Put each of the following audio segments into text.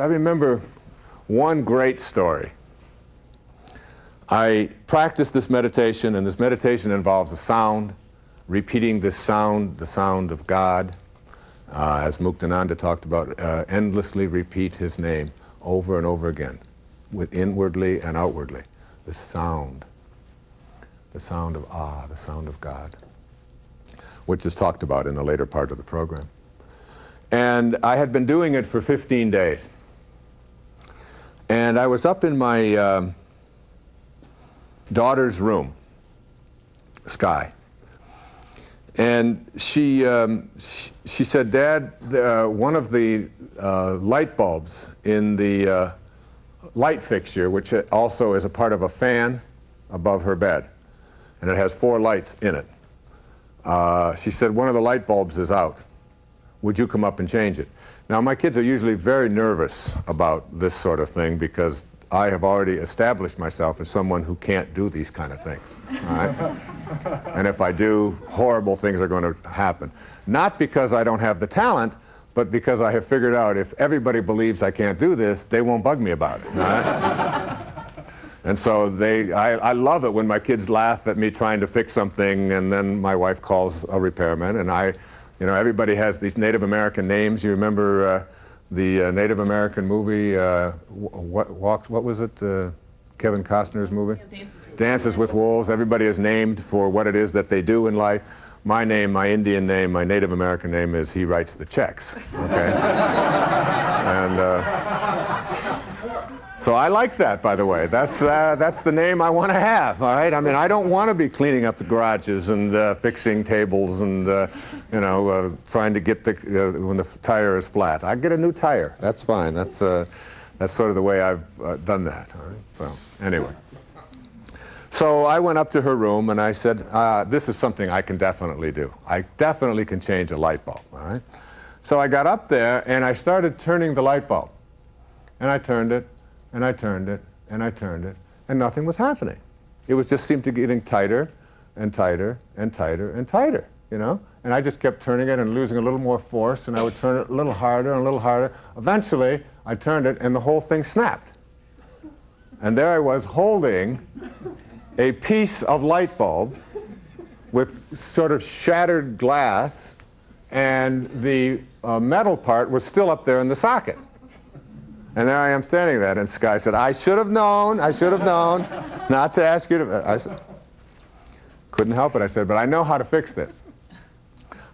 I remember one great story. I practiced this meditation, and this meditation involves a sound, repeating this sound, the sound of God, as Muktananda talked about, endlessly repeat his name over and over again, with inwardly and outwardly. The sound of Ah, the sound of God, which is talked about in the later part of the program. And I had been doing it for 15 days. And I was up in my daughter's room, Sky. And she said, Dad, one of the light bulbs in the light fixture, which also is a part of a fan above her bed, and it has 4 lights in it. She said, one of the light bulbs is out. Would you come up and change it? Now, my kids are usually very nervous about this sort of thing because I have already established myself as someone who can't do these kind of things. All right? And if I do, horrible things are going to happen. Not because I don't have the talent, but because I have figured out if everybody believes I can't do this, they won't bug me about it. All right? And so I love it when my kids laugh at me trying to fix something, and then my wife calls a repairman, and everybody has these Native American names. You remember the Native American movie, what was it? Kevin Costner's movie? Dances with Wolves. Everybody is named for what it is that they do in life. My name, my Indian name, my Native American name is He Writes the Checks. Okay? And so I like that, by the way. That's the name I want to have, all right? I mean, I don't want to be cleaning up the garages and fixing tables and, trying to get when the tire is flat. I get a new tire. That's fine. That's sort of the way I've done that, all right? So, anyway. So I went up to her room and I said, this is something I can definitely do. I definitely can change a light bulb, all right? So I got up there and I started turning the light bulb. And I turned it, and I turned it, and I turned it, and nothing was happening. It just seemed to be getting tighter and tighter and tighter and tighter, you know? And I just kept turning it and losing a little more force, and I would turn it a little harder and a little harder. Eventually, I turned it, and the whole thing snapped. And there I was holding a piece of light bulb with sort of shattered glass, and the metal part was still up there in the socket. And there I am standing there, and Sky said, I should have known not to ask you to. I said, couldn't help it. I said, but I know how to fix this.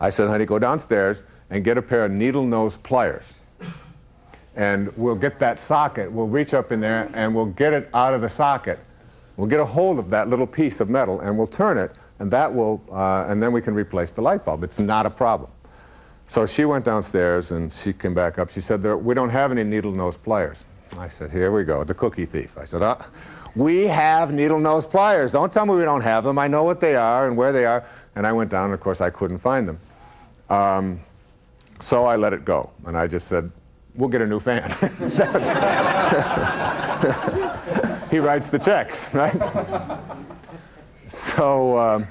I said, honey, go downstairs and get a pair of needle-nose pliers. And we'll get that socket, we'll reach up in there, and we'll get it out of the socket. We'll get a hold of that little piece of metal, and we'll turn it, and that will, and then we can replace the light bulb. It's not a problem. So she went downstairs, and she came back up. She said, we don't have any needle-nose pliers. I said, here we go, the cookie thief. I said, we have needle-nose pliers. Don't tell me we don't have them. I know what they are and where they are. And I went down, and of course, I couldn't find them. So I let it go, and I just said, we'll get a new fan. He writes the checks, right? So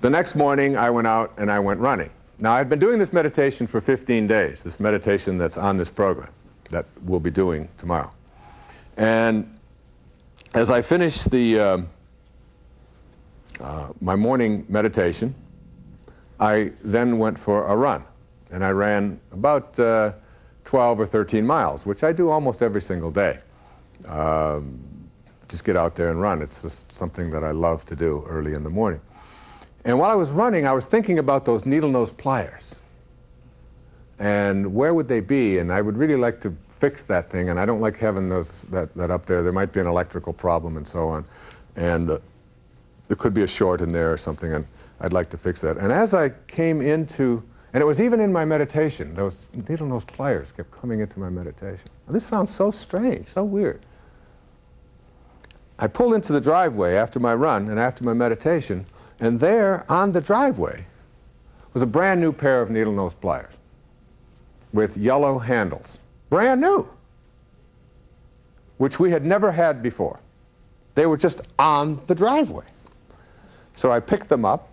the next morning, I went out and I went running. Now, I've been doing this meditation for 15 days, this meditation that's on this program that we'll be doing tomorrow. And as I finished my morning meditation, I then went for a run. And I ran about 12 or 13 miles, which I do almost every single day. Just get out there and run. It's just something that I love to do early in the morning. And while I was running, I was thinking about those needle-nose pliers. And where would they be? And I would really like to fix that thing, and I don't like having that up there. There might be an electrical problem and so on. And there could be a short in there or something, and I'd like to fix that. And as I came into, and it was even in my meditation, those needle-nose pliers kept coming into my meditation. Now, this sounds so strange, so weird. I pulled into the driveway after my run and after my meditation, and there on the driveway was a brand new pair of needle-nose pliers with yellow handles. Brand new, which we had never had before. They were just on the driveway. So I picked them up,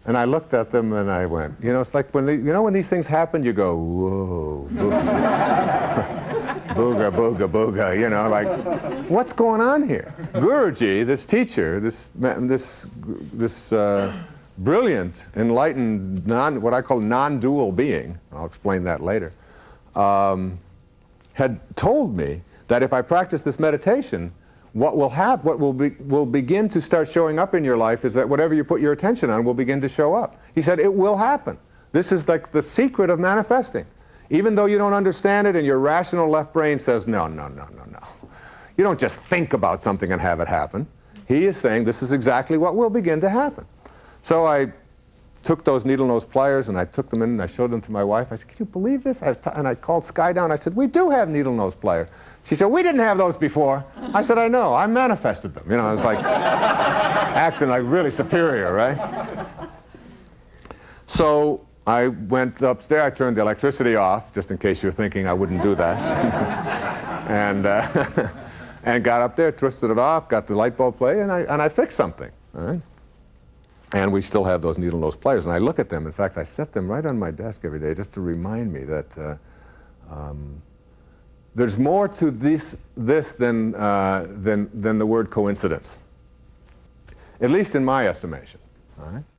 and I looked at them, and I went, it's like when when these things happen, you go, whoa. booga, booga, booga, you know, like, what's going on here? Guruji, this teacher, this brilliant, enlightened, what I call non-dual being, I'll explain that later, had told me that if I practice this meditation, what will begin to start showing up in your life is that whatever you put your attention on will begin to show up. He said, it will happen. This is like the secret of manifesting. Even though you don't understand it and your rational left brain says, no, no, no, no, no. You don't just think about something and have it happen. He is saying this is exactly what will begin to happen. So I took those needle-nose pliers and I took them in and I showed them to my wife. I said, can you believe this? And I called Sky down. I said, we do have needle-nose pliers. She said, we didn't have those before. I said, I know. I manifested them. You know, I was like acting like really superior, right? So I went upstairs. I turned the electricity off, just in case you were thinking I wouldn't do that. and got up there, twisted it off, got the light bulb play, and I fixed something. All right? And we still have those needle-nose pliers. And I look at them. In fact, I set them right on my desk every day just to remind me that there's more to this than the word coincidence, at least in my estimation. All right?